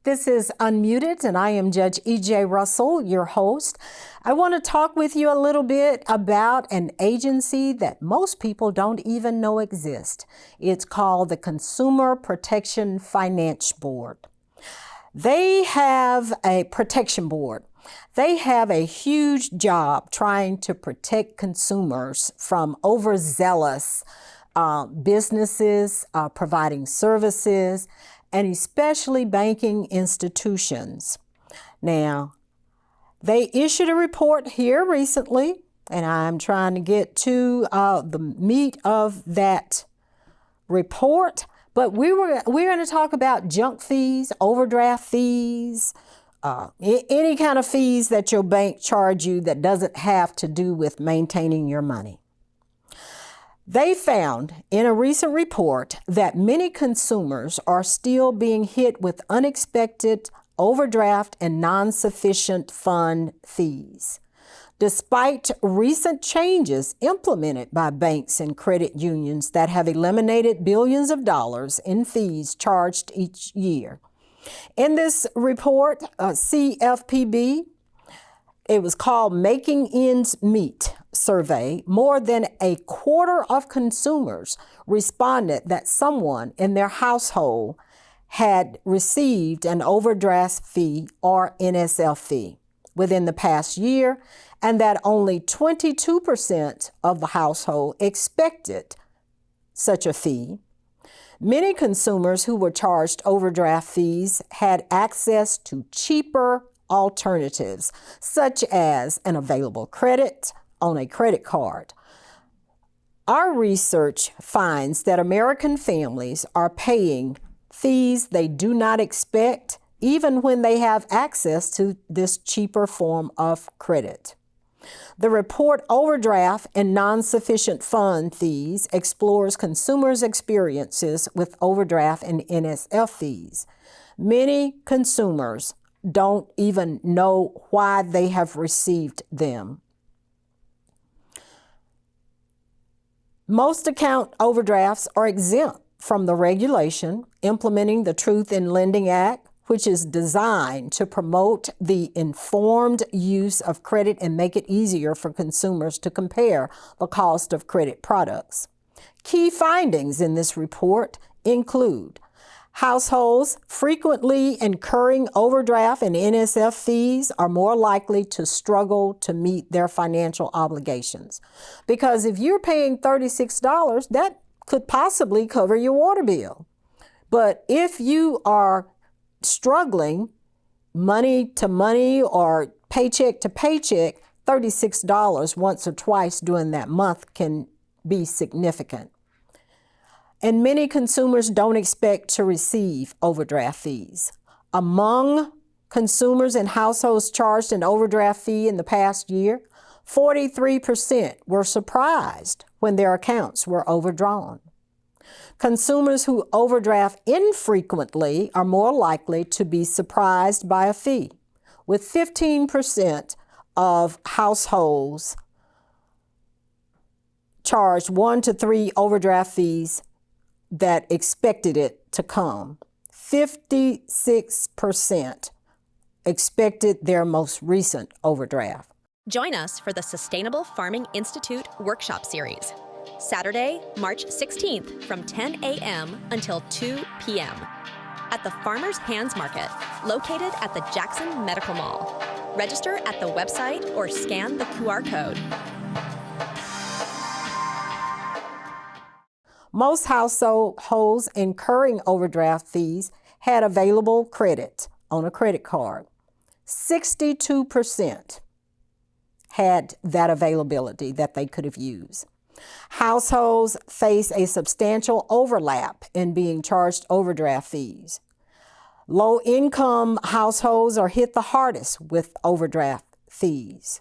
This is Unmuted, and I am Judge E.J. Russell, your host. I want to talk with you a little bit about an agency that most people don't even know exists. It's called the Consumer Protection Finance Board. They have a protection board. They have a huge job trying to protect consumers from overzealous businesses providing services, and especially banking institutions. Now, they issued a report here recently, and I'm trying to get to the meat of that report. But we're going to talk about junk fees, overdraft fees, any kind of fees that your bank charge you that doesn't have to do with maintaining your money. They found in a recent report that many consumers are still being hit with unexpected overdraft and non-sufficient fund fees, despite recent changes implemented by banks and credit unions that have eliminated billions of dollars in fees charged each year. In this report, CFPB, it was called Making Ends Meet survey, more than a quarter of consumers responded that someone in their household had received an overdraft fee or NSF fee within the past year, and that only 22% of the household expected such a fee. Many consumers who were charged overdraft fees had access to cheaper alternatives, such as an available credit on a credit card. Our research finds that American families are paying fees they do not expect, even when they have access to this cheaper form of credit. The report, Overdraft and Non-Sufficient Fund Fees, explores consumers' experiences with overdraft and NSF fees. Many consumers don't even know why they have received them. Most account overdrafts are exempt from the regulation implementing the Truth in Lending Act, which is designed to promote the informed use of credit and make it easier for consumers to compare the cost of credit products. Key findings in this report include households frequently incurring overdraft and NSF fees are more likely to struggle to meet their financial obligations. Because if you're paying $36, that could possibly cover your water bill. But if you are struggling money to money or paycheck to paycheck, $36 once or twice during that month can be significant. And many consumers don't expect to receive overdraft fees. Among consumers and households charged an overdraft fee in the past year, 43% were surprised when their accounts were overdrawn. Consumers who overdraft infrequently are more likely to be surprised by a fee, with 15% of households charged 1 to 3 overdraft fees that expected it to come. 56% expected their most recent overdraft. Join us for the Sustainable Farming Institute Workshop Series, Saturday, March 16th from 10 a.m. until 2 p.m. at the Farmers Hands Market, located at the Jackson Medical Mall. Register at the website or scan the QR code. Most households incurring overdraft fees had available credit on a credit card. 62% had that availability that they could have used. Households face a substantial overlap in being charged overdraft fees. Low-income households are hit the hardest with overdraft fees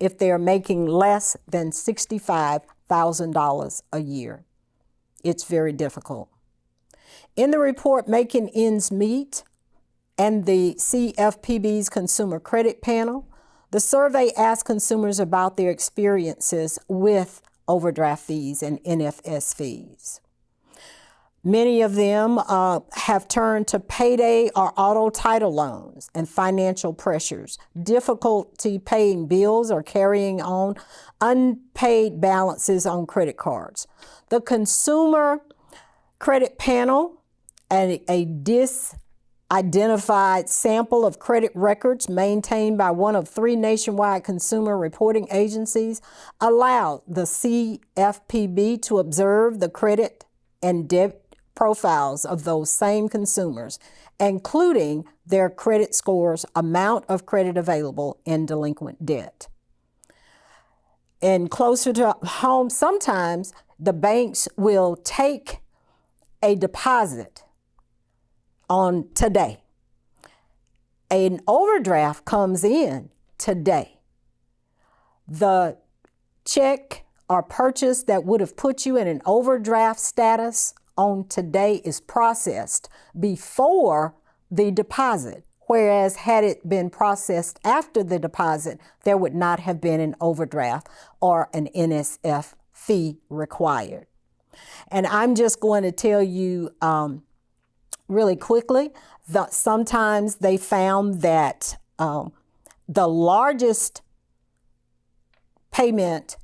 if they're making less than $65,000 a year. It's very difficult. In the report, Making Ends Meet and the CFPB's Consumer Credit Panel, the survey asked consumers about their experiences with overdraft fees and NSF fees. Many of them have turned to payday or auto title loans and financial pressures, difficulty paying bills or carrying on unpaid balances on credit cards. The Consumer Credit Panel, a disidentified sample of credit records maintained by one of 3 nationwide consumer reporting agencies, allowed the CFPB to observe the credit and debit profiles of those same consumers, including their credit scores, amount of credit available, and delinquent debt. And closer to home, sometimes the banks will take a deposit on today. An overdraft comes in today. The check or purchase that would have put you in an overdraft status on today is processed before the deposit, whereas had it been processed after the deposit, there would not have been an overdraft or an NSF fee required. And I'm just going to tell you really quickly that sometimes they found that the largest payment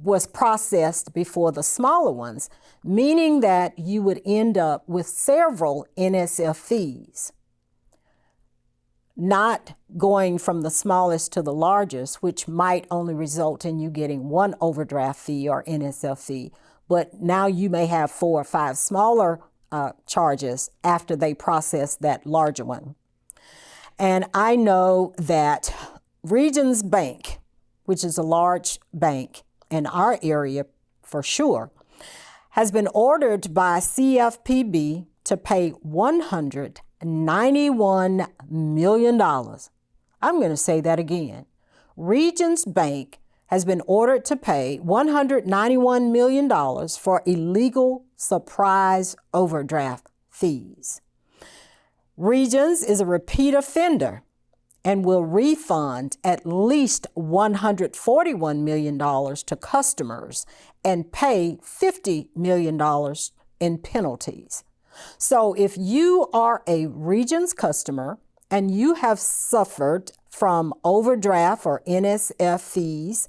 was processed before the smaller ones, meaning that you would end up with several NSF fees, not going from the smallest to the largest, which might only result in you getting one overdraft fee or NSF fee, but now you may have 4 or 5 smaller charges after they process that larger one. And I know that Regions Bank, which is a large bank in our area for sure, has been ordered by CFPB to pay $191 million. I'm going to say that again. Regions Bank has been ordered to pay $191 million for illegal surprise overdraft fees. Regions is a repeat offender and will refund at least $141 million to customers and pay $50 million in penalties. So if you are a Regions customer and you have suffered from overdraft or NSF fees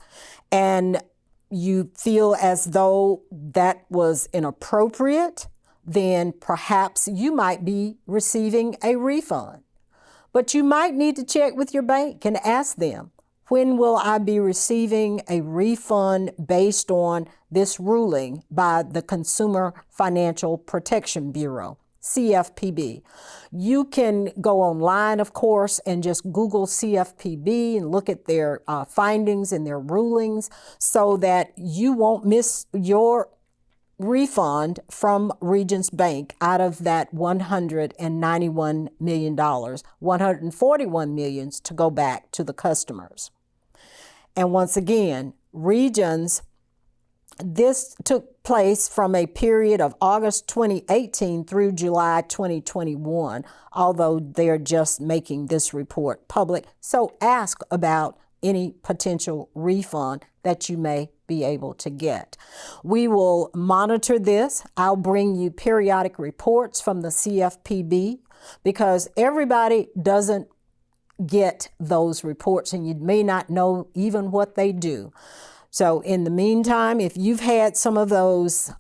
and you feel as though that was inappropriate, then perhaps you might be receiving a refund. But you might need to check with your bank and ask them, when will I be receiving a refund based on this ruling by the Consumer Financial Protection Bureau, CFPB? You can go online, of course, and just Google CFPB and look at their findings and their rulings so that you won't miss your refund from Regions Bank out of that $191 million, $141 million to go back to the customers. And once again, Regions, this took place from a period of August 2018 through July 2021, although they're just making this report public. So ask about any potential refund that you may be able to get. We will monitor this. I'll bring you periodic reports from the CFPB because everybody doesn't get those reports and you may not know even what they do. So in the meantime, if you've had some of those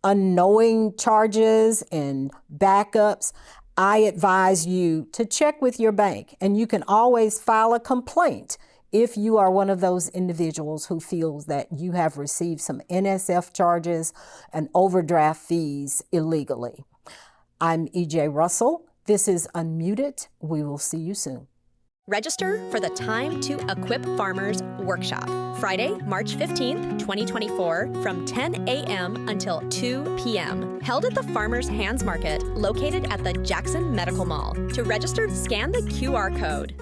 unknowing charges and backups, I advise you to check with your bank, and you can always file a complaint if you are one of those individuals who feels that you have received some NSF charges and overdraft fees illegally. I'm E.J. Russell. This is Unmuted. We will see you soon. Register for the Time to Equip Farmers Workshop, Friday, March 15th, 2024, from 10 a.m. until 2 p.m., held at the Farmers Hands Market, located at the Jackson Medical Mall. To register, scan the QR code.